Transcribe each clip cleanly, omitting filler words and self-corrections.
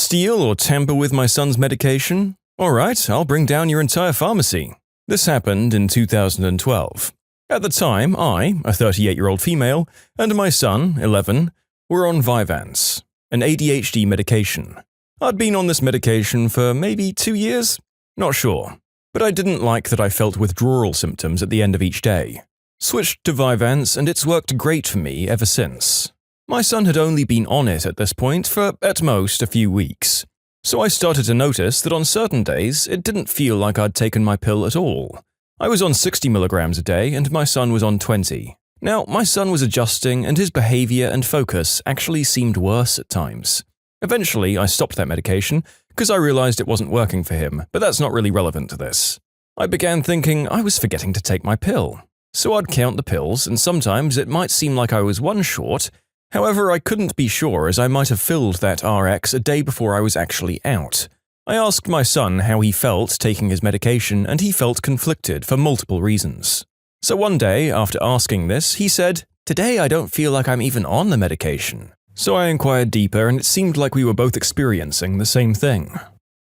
Steal or tamper with my son's medication? Alright, I'll bring down your entire pharmacy. This happened in 2012. At the time, I, a 38-year-old female, and my son, 11, were on Vyvanse, an ADHD medication. I'd been on this medication for maybe 2 years? Not sure. But I didn't like that I felt withdrawal symptoms at the end of each day. Switched to Vyvanse and it's worked great for me ever since. My son had only been on it at this point for, at most, a few weeks. So I started to notice that on certain days, it didn't feel like I'd taken my pill at all. I was on 60 milligrams a day and my son was on 20. Now, my son was adjusting and his behavior and focus actually seemed worse at times. Eventually, I stopped that medication because I realized it wasn't working for him, but that's not really relevant to this. I began thinking I was forgetting to take my pill. So I'd count the pills and sometimes it might seem like I was one short. However, I couldn't be sure as I might have filled that RX a day before I was actually out. I asked my son how he felt taking his medication and he felt conflicted for multiple reasons. So one day, after asking this, he said, "Today I don't feel like I'm even on the medication." So I inquired deeper and it seemed like we were both experiencing the same thing.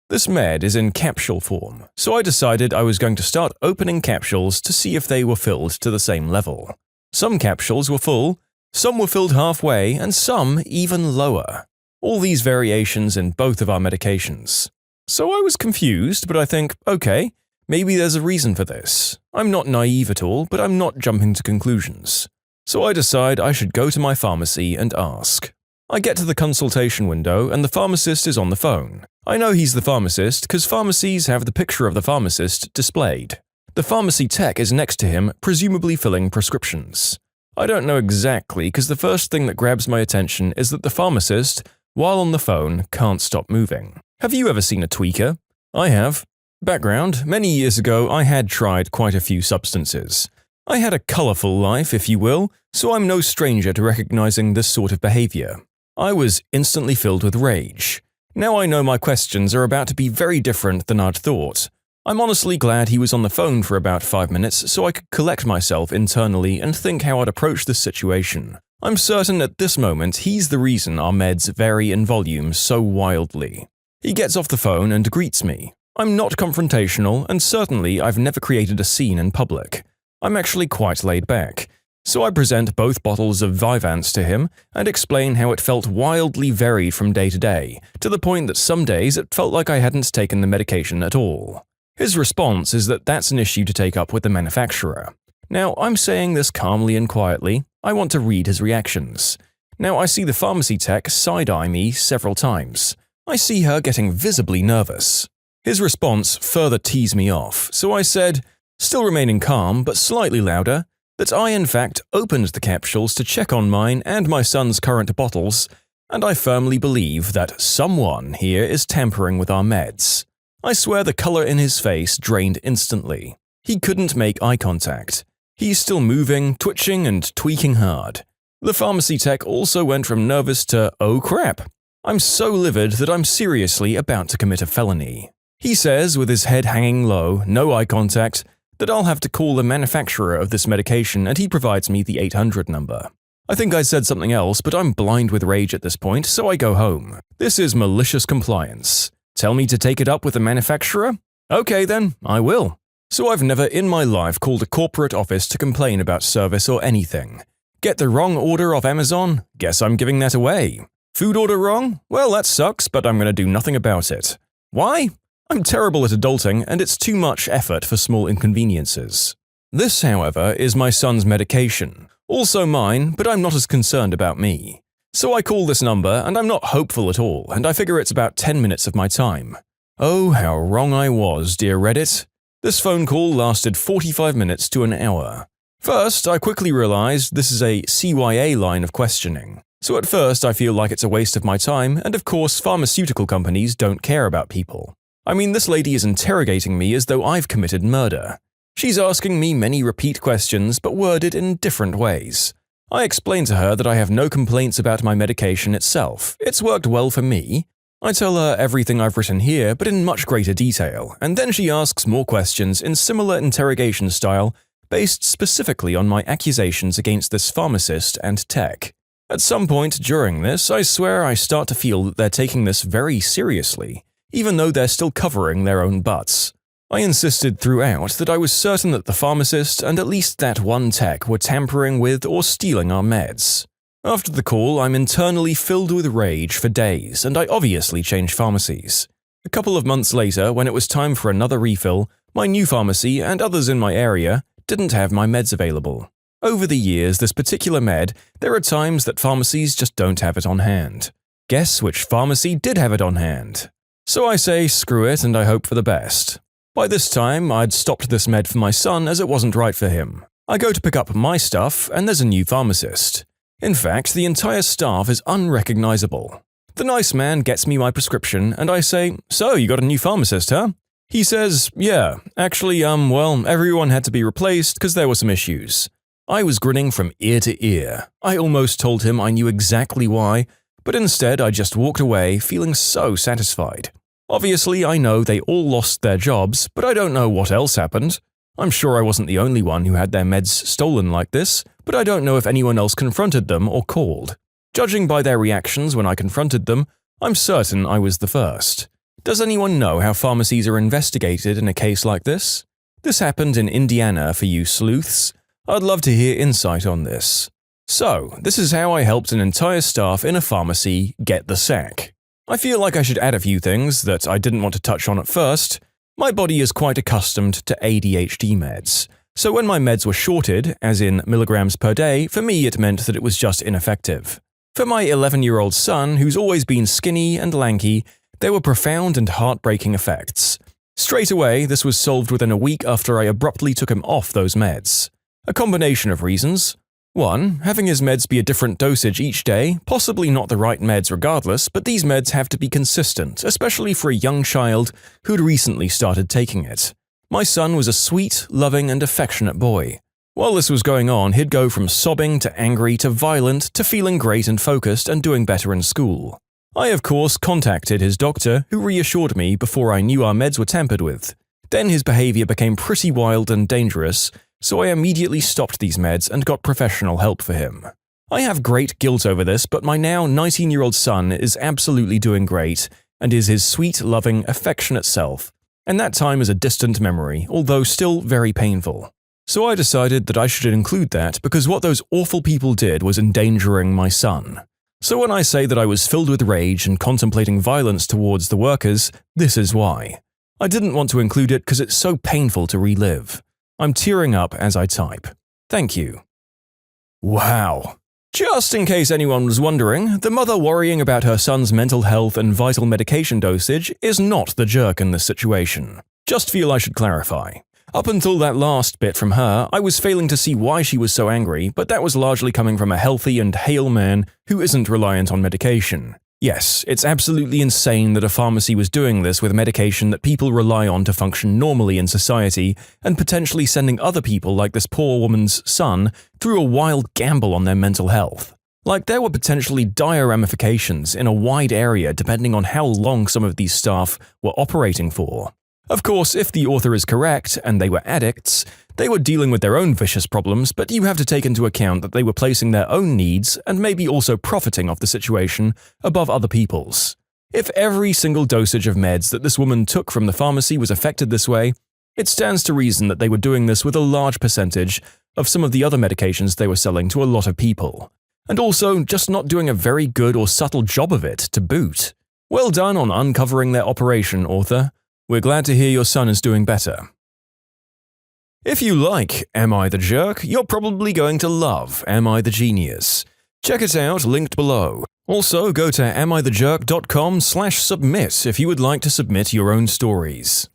This med is in capsule form, so I decided I was going to start opening capsules to see if they were filled to the same level. Some capsules were full, some were filled halfway, and some even lower. All these variations in both of our medications. So I was confused, but I think, okay, maybe there's a reason for this. I'm not naive at all, but I'm not jumping to conclusions. So I decide I should go to my pharmacy and ask. I get to the consultation window and the pharmacist is on the phone. I know he's the pharmacist because pharmacies have the picture of the pharmacist displayed. The pharmacy tech is next to him, presumably filling prescriptions. I don't know exactly because the first thing that grabs my attention is that the pharmacist, while on the phone, can't stop moving. Have you ever seen a tweaker? I have. Background: many years ago I had tried quite a few substances. I had a colorful life, if you will, so I'm no stranger to recognizing this sort of behavior. I was instantly filled with rage. Now I know my questions are about to be very different than I'd thought. I'm honestly glad he was on the phone for about 5 minutes so I could collect myself internally and think how I'd approach this situation. I'm certain at this moment he's the reason our meds vary in volume so wildly. He gets off the phone and greets me. I'm not confrontational and certainly I've never created a scene in public. I'm actually quite laid back. So I present both bottles of Vyvanse to him and explain how it felt wildly varied from day to day, to the point that some days it felt like I hadn't taken the medication at all. His response is that that's an issue to take up with the manufacturer. Now, I'm saying this calmly and quietly. I want to read his reactions. Now, I see the pharmacy tech side-eye me several times. I see her getting visibly nervous. His response further teased me off, so I said, still remaining calm but slightly louder, that I in fact opened the capsules to check on mine and my son's current bottles, and I firmly believe that someone here is tampering with our meds. I swear the color in his face drained instantly. He couldn't make eye contact. He's still moving, twitching, and tweaking hard. The pharmacy tech also went from nervous to, oh crap. I'm so livid that I'm seriously about to commit a felony. He says, with his head hanging low, no eye contact, that I'll have to call the manufacturer of this medication and he provides me the 800 number. I think I said something else, but I'm blind with rage at this point, so I go home. This is malicious compliance. Tell me to take it up with the manufacturer? Okay then, I will. So I've never in my life called a corporate office to complain about service or anything. Get the wrong order off Amazon? Guess I'm giving that away. Food order wrong? Well, that sucks, but I'm going to do nothing about it. Why? I'm terrible at adulting and it's too much effort for small inconveniences. This, however, is my son's medication. Also mine, but I'm not as concerned about me. So I call this number and I'm not hopeful at all, and I figure it's about 10 minutes of my time. Oh, how wrong I was, dear Reddit. This phone call lasted 45 minutes to an hour. First, I quickly realized this is a CYA line of questioning. So at first I feel like it's a waste of my time, and of course pharmaceutical companies don't care about people. I mean, this lady is interrogating me as though I've committed murder. She's asking me many repeat questions but worded in different ways. I explain to her that I have no complaints about my medication itself. It's worked well for me. I tell her everything I've written here, but in much greater detail, and then she asks more questions in similar interrogation style, based specifically on my accusations against this pharmacist and tech. At some point during this, I swear I start to feel that they're taking this very seriously, even though they're still covering their own butts. I insisted throughout that I was certain that the pharmacist and at least that one tech were tampering with or stealing our meds. After the call, I'm internally filled with rage for days, and I obviously changed pharmacies. A couple of months later, when it was time for another refill, my new pharmacy and others in my area didn't have my meds available. Over the years, this particular med, there are times that pharmacies just don't have it on hand. Guess which pharmacy did have it on hand? So I say screw it and I hope for the best. By this time, I'd stopped this med for my son as it wasn't right for him. I go to pick up my stuff and there's a new pharmacist. In fact, the entire staff is unrecognizable. The nice man gets me my prescription and I say, "So, you got a new pharmacist, huh?" He says, "Yeah, actually, everyone had to be replaced because there were some issues." I was grinning from ear to ear. I almost told him I knew exactly why, but instead I just walked away feeling so satisfied. Obviously, I know they all lost their jobs, but I don't know what else happened. I'm sure I wasn't the only one who had their meds stolen like this, but I don't know if anyone else confronted them or called. Judging by their reactions when I confronted them, I'm certain I was the first. Does anyone know how pharmacies are investigated in a case like this? This happened in Indiana for you sleuths. I'd love to hear insight on this. So, this is how I helped an entire staff in a pharmacy get the sack. I feel like I should add a few things that I didn't want to touch on at first. My body is quite accustomed to ADHD meds, so when my meds were shorted, as in milligrams per day, for me it meant that it was just ineffective. For my 11-year-old son, who's always been skinny and lanky, there were profound and heartbreaking effects. Straight away, this was solved within a week after I abruptly took him off those meds. A combination of reasons. 1. Having his meds be a different dosage each day, possibly not the right meds regardless, but these meds have to be consistent, especially for a young child who'd recently started taking it. My son was a sweet, loving, and affectionate boy. While this was going on, he'd go from sobbing to angry to violent to feeling great and focused and doing better in school. I, of course, contacted his doctor, who reassured me before I knew our meds were tampered with. Then his behavior became pretty wild and dangerous, so I immediately stopped these meds and got professional help for him. I have great guilt over this, but my now 19-year-old son is absolutely doing great and is his sweet, loving, affectionate self, and that time is a distant memory, although still very painful. So I decided that I should include that because what those awful people did was endangering my son. So when I say that I was filled with rage and contemplating violence towards the workers, this is why. I didn't want to include it because it's so painful to relive. I'm tearing up as I type. Thank you. Wow. Just in case anyone was wondering, the mother worrying about her son's mental health and vital medication dosage is not the jerk in this situation. Just feel I should clarify. Up until that last bit from her, I was failing to see why she was so angry, but that was largely coming from a healthy and hale man who isn't reliant on medication. Yes, it's absolutely insane that a pharmacy was doing this with medication that people rely on to function normally in society and potentially sending other people like this poor woman's son through a wild gamble on their mental health. Like there were potentially dire ramifications in a wide area depending on how long some of these staff were operating for. Of course, if the author is correct and they were addicts, they were dealing with their own vicious problems, but you have to take into account that they were placing their own needs and maybe also profiting off the situation above other people's. If every single dosage of meds that this woman took from the pharmacy was affected this way, it stands to reason that they were doing this with a large percentage of some of the other medications they were selling to a lot of people. And also just not doing a very good or subtle job of it to boot. Well done on uncovering their operation, author. We're glad to hear your son is doing better. If you like Am I the Jerk, you're probably going to love Am I the Genius. Check it out, linked below. Also, go to amithejerk.com/submit if you would like to submit your own stories.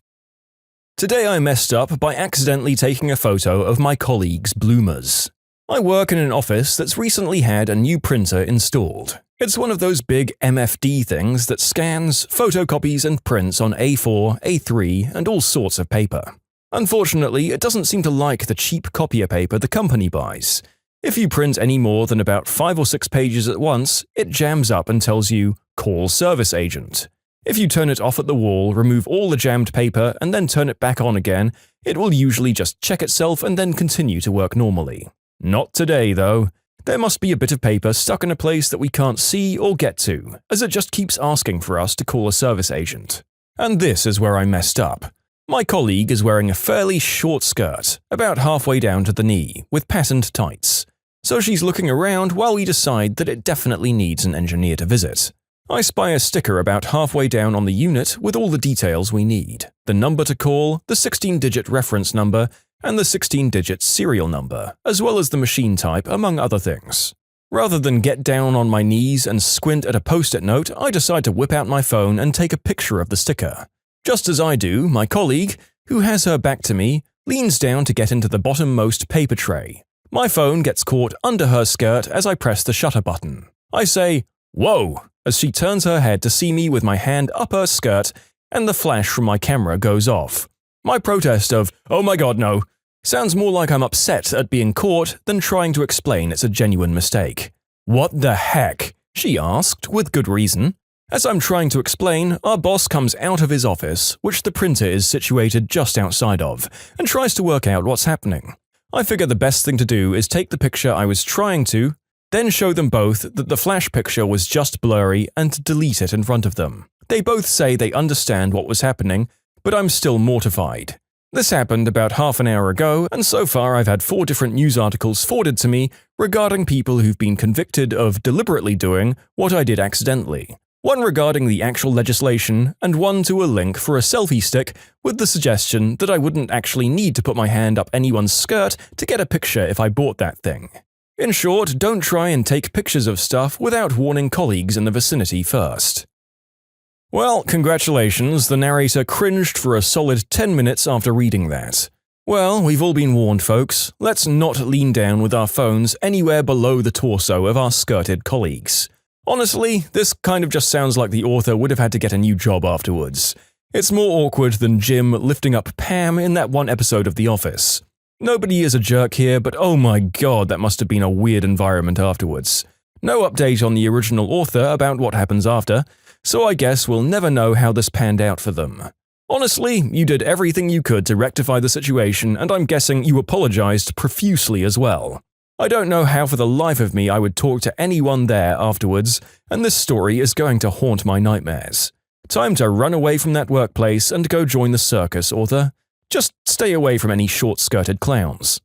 Today I messed up by accidentally taking a photo of my colleague's bloomers. I work in an office that's recently had a new printer installed. It's one of those big MFD things that scans, photocopies, and prints on A4, A3, and all sorts of paper. Unfortunately, it doesn't seem to like the cheap copier paper the company buys. If you print any more than about 5 or 6 pages at once, it jams up and tells you, "Call service agent." If you turn it off at the wall, remove all the jammed paper, and then turn it back on again, it will usually just check itself and then continue to work normally. Not today, though. There must be a bit of paper stuck in a place that we can't see or get to, as it just keeps asking for us to call a service agent. And this is where I messed up. My colleague is wearing a fairly short skirt, about halfway down to the knee, with patterned tights. So she's looking around while we decide that it definitely needs an engineer to visit. I spy a sticker about halfway down on the unit with all the details we need: the number to call, the 16-digit reference number, and the 16-digit serial number, as well as the machine type, among other things. Rather than get down on my knees and squint at a post-it note, I decide to whip out my phone and take a picture of the sticker. Just as I do, my colleague, who has her back to me, leans down to get into the bottommost paper tray. My phone gets caught under her skirt as I press the shutter button. I say, "Whoa," as she turns her head to see me with my hand up her skirt, and the flash from my camera goes off. My protest of, "Oh my god, no," sounds more like I'm upset at being caught than trying to explain it's a genuine mistake. "What the heck?" she asked, with good reason. As I'm trying to explain, our boss comes out of his office, which the printer is situated just outside of, and tries to work out what's happening. I figure the best thing to do is take the picture I was trying to, then show them both that the flash picture was just blurry and delete it in front of them. They both say they understand what was happening, but I'm still mortified. This happened about half an hour ago, and so far I've had 4 different news articles forwarded to me regarding people who've been convicted of deliberately doing what I did accidentally. One regarding the actual legislation, and one to a link for a selfie stick with the suggestion that I wouldn't actually need to put my hand up anyone's skirt to get a picture if I bought that thing. In short, don't try and take pictures of stuff without warning colleagues in the vicinity first. Well, congratulations, the narrator cringed for a solid 10 minutes after reading that. Well, we've all been warned, folks. Let's not lean down with our phones anywhere below the torso of our skirted colleagues. Honestly, this kind of just sounds like the author would have had to get a new job afterwards. It's more awkward than Jim lifting up Pam in that one episode of The Office. Nobody is a jerk here, but oh my god, that must have been a weird environment afterwards. No update on the original author about what happens after, so I guess we'll never know how this panned out for them. Honestly, you did everything you could to rectify the situation, and I'm guessing you apologized profusely as well. I don't know how for the life of me I would talk to anyone there afterwards, and this story is going to haunt my nightmares. Time to run away from that workplace and go join the circus, author. Just stay away from any short-skirted clowns.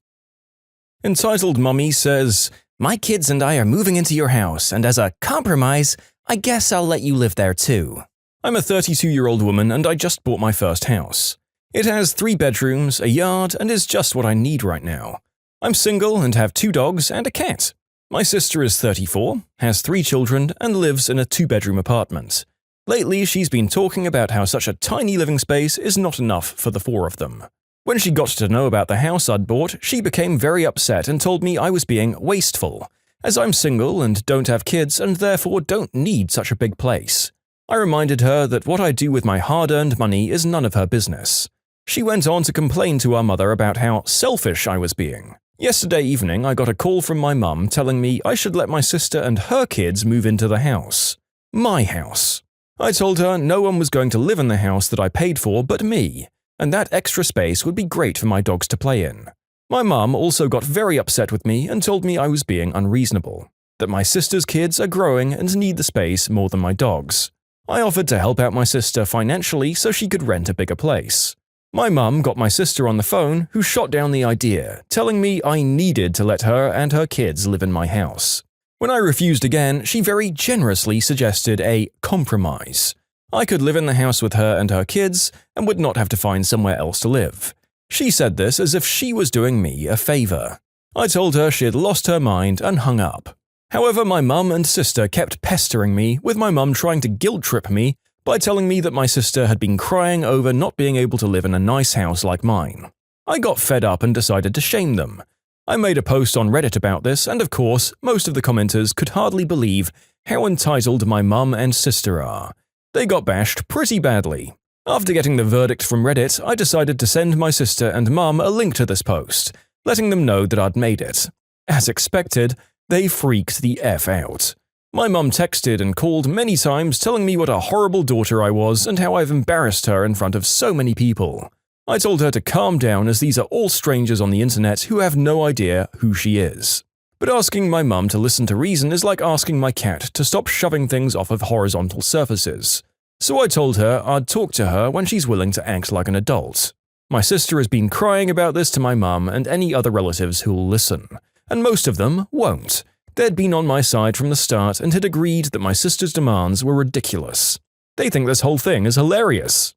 Entitled Mummy says, "My kids and I are moving into your house, and as a compromise, I guess I'll let you live there too. I'm a 32-year-old woman and I just bought my first house. It has 3 bedrooms, a yard, and is just what I need right now. I'm single and have 2 dogs and a cat. My sister is 34, has 3 children, and lives in a 2-bedroom apartment. Lately, she's been talking about how such a tiny living space is not enough for the 4 of them. When she got to know about the house I'd bought, she became very upset and told me I was being wasteful, as I'm single and don't have kids and therefore don't need such a big place. I reminded her that what I do with my hard-earned money is none of her business. She went on to complain to our mother about how selfish I was being. Yesterday evening, I got a call from my mum telling me I should let my sister and her kids move into the house. My house. I told her no one was going to live in the house that I paid for but me, and that extra space would be great for my dogs to play in. My mum also got very upset with me and told me I was being unreasonable, that my sister's kids are growing and need the space more than my dogs. I offered to help out my sister financially so she could rent a bigger place. My mum got my sister on the phone, who shot down the idea, telling me I needed to let her and her kids live in my house. When I refused again, she very generously suggested a compromise. I could live in the house with her and her kids and would not have to find somewhere else to live. She said this as if she was doing me a favor. I told her she had lost her mind and hung up. However, my mum and sister kept pestering me, with my mum trying to guilt-trip me by telling me that my sister had been crying over not being able to live in a nice house like mine. I got fed up and decided to shame them. I made a post on Reddit about this, and of course, most of the commenters could hardly believe how entitled my mum and sister are. They got bashed pretty badly. After getting the verdict from Reddit, I decided to send my sister and mum a link to this post, letting them know that I'd made it. As expected, they freaked the F out. My mum texted and called many times telling me what a horrible daughter I was and how I've embarrassed her in front of so many people. I told her to calm down as these are all strangers on the internet who have no idea who she is. But asking my mum to listen to reason is like asking my cat to stop shoving things off of horizontal surfaces. So I told her I'd talk to her when she's willing to act like an adult. My sister has been crying about this to my mum and any other relatives who'll listen, and most of them won't. They'd been on my side from the start and had agreed that my sister's demands were ridiculous. They think this whole thing is hilarious.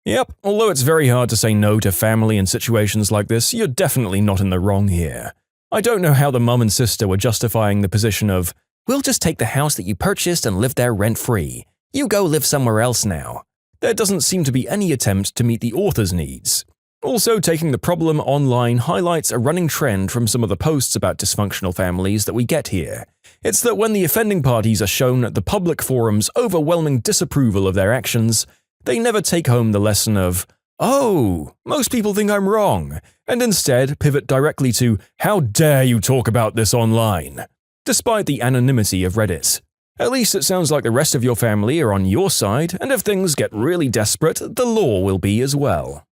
Yep, although it's very hard to say no to family in situations like this, you're definitely not in the wrong here. I don't know how the mum and sister were justifying the position of, "We'll just take the house that you purchased and live there rent-free. You go live somewhere else now." There doesn't seem to be any attempt to meet the author's needs. Also, taking the problem online highlights a running trend from some of the posts about dysfunctional families that we get here. It's that when the offending parties are shown the public forum's overwhelming disapproval of their actions, they never take home the lesson of, "Oh, most people think I'm wrong," and instead pivot directly to, "How dare you talk about this online?" Despite the anonymity of Reddit. At least it sounds like the rest of your family are on your side, and if things get really desperate, the law will be as well.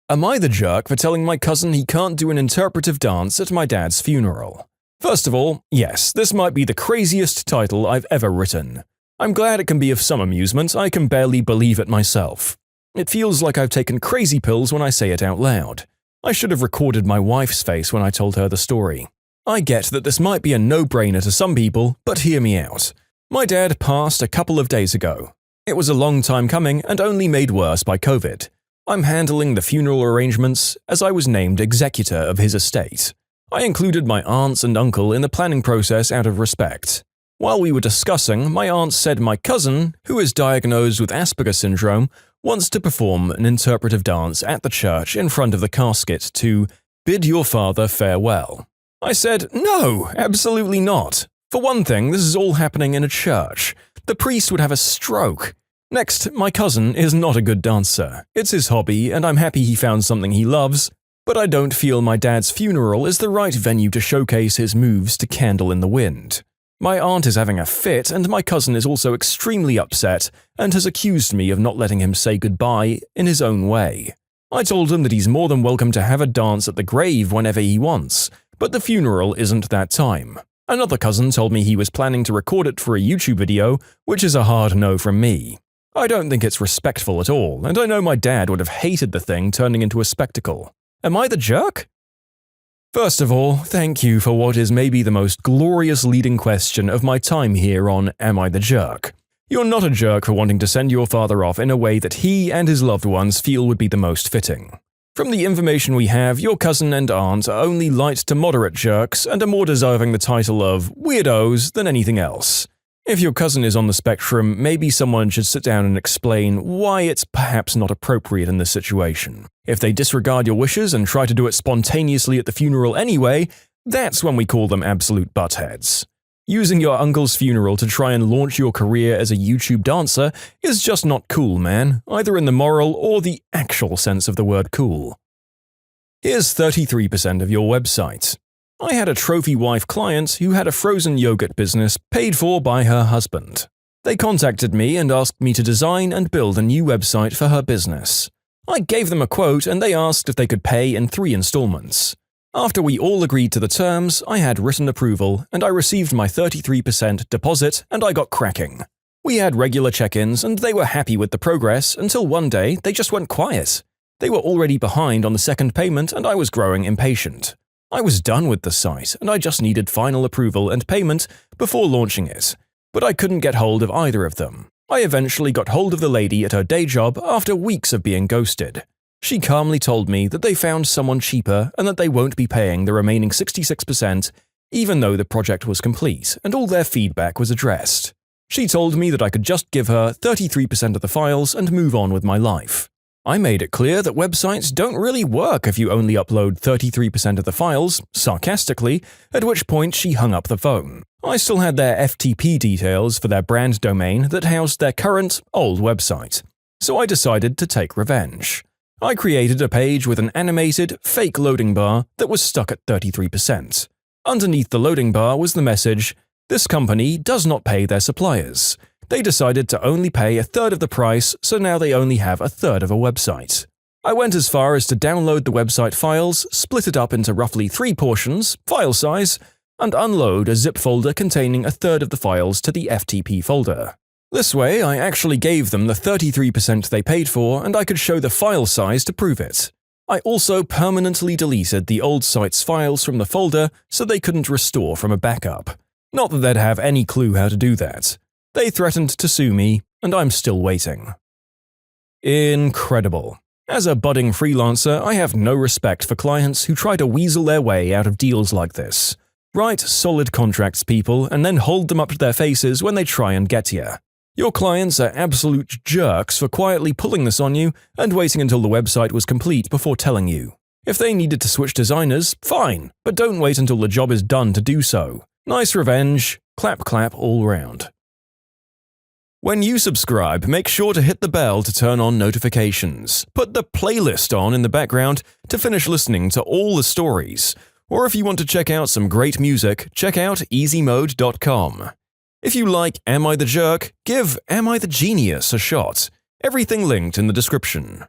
Am I the jerk for telling my cousin he can't do an interpretive dance at my dad's funeral? First of all, yes, this might be the craziest title I've ever written. I'm glad it can be of some amusement, I can barely believe it myself. It feels like I've taken crazy pills when I say it out loud. I should have recorded my wife's face when I told her the story. I get that this might be a no-brainer to some people, but hear me out. My dad passed a couple of days ago. It was a long time coming and only made worse by COVID. I'm handling the funeral arrangements as I was named executor of his estate. I included my aunts and uncle in the planning process out of respect. While we were discussing, my aunt said my cousin, who is diagnosed with Asperger's syndrome, wants to perform an interpretive dance at the church in front of the casket to bid your father farewell. I said, no, absolutely not. For one thing, this is all happening in a church. The priest would have a stroke. Next, my cousin is not a good dancer. It's his hobby, and I'm happy he found something he loves, but I don't feel my dad's funeral is the right venue to showcase his moves to Candle in the Wind. My aunt is having a fit, and my cousin is also extremely upset and has accused me of not letting him say goodbye in his own way. I told him that he's more than welcome to have a dance at the grave whenever he wants, but the funeral isn't that time. Another cousin told me he was planning to record it for a YouTube video, which is a hard no from me. I don't think it's respectful at all, and I know my dad would have hated the thing turning into a spectacle. Am I the jerk? First of all, thank you for what is maybe the most glorious leading question of my time here on Am I the Jerk? You're not a jerk for wanting to send your father off in a way that he and his loved ones feel would be the most fitting. From the information we have, your cousin and aunt are only light to moderate jerks and are more deserving the title of weirdos than anything else. If your cousin is on the spectrum, maybe someone should sit down and explain why it's perhaps not appropriate in this situation. If they disregard your wishes and try to do it spontaneously at the funeral anyway, that's when we call them absolute buttheads. Using your uncle's funeral to try and launch your career as a YouTube dancer is just not cool, man, either in the moral or the actual sense of the word cool. Here's 33% of your website. I had a trophy wife client who had a frozen yogurt business paid for by her husband. They contacted me and asked me to design and build a new website for her business. I gave them a quote and they asked if they could pay in 3 installments. After we all agreed to the terms, I had written approval and I received my 33% deposit and I got cracking. We had regular check-ins and they were happy with the progress until one day they just went quiet. They were already behind on the second payment and I was growing impatient. I was done with the site and I just needed final approval and payment before launching it, but I couldn't get hold of either of them. I eventually got hold of the lady at her day job after weeks of being ghosted. She calmly told me that they found someone cheaper and that they won't be paying the remaining 66%, even though the project was complete and all their feedback was addressed. She told me that I could just give her 33% of the files and move on with my life. I made it clear that websites don't really work if you only upload 33% of the files, sarcastically, at which point she hung up the phone. I still had their FTP details for their brand domain that housed their current, old website, so I decided to take revenge. I created a page with an animated, fake loading bar that was stuck at 33%. Underneath the loading bar was the message, "This company does not pay their suppliers. They decided to only pay a third of the price, so now they only have a third of a website." I went as far as to download the website files, split it up into roughly 3 portions, file size, and unload a zip folder containing a third of the files to the FTP folder. This way, I actually gave them the 33% they paid for, and I could show the file size to prove it. I also permanently deleted the old site's files from the folder so they couldn't restore from a backup. Not that they'd have any clue how to do that. They threatened to sue me, and I'm still waiting. Incredible. As a budding freelancer, I have no respect for clients who try to weasel their way out of deals like this. Write solid contracts, people, and then hold them up to their faces when they try and get you. Your clients are absolute jerks for quietly pulling this on you and waiting until the website was complete before telling you. If they needed to switch designers, fine, but don't wait until the job is done to do so. Nice revenge, clap clap all round. When you subscribe, make sure to hit the bell to turn on notifications. Put the playlist on in the background to finish listening to all the stories. Or if you want to check out some great music, check out easymode.com. If you like Am I the Jerk, give Am I the Genius a shot. Everything linked in the description.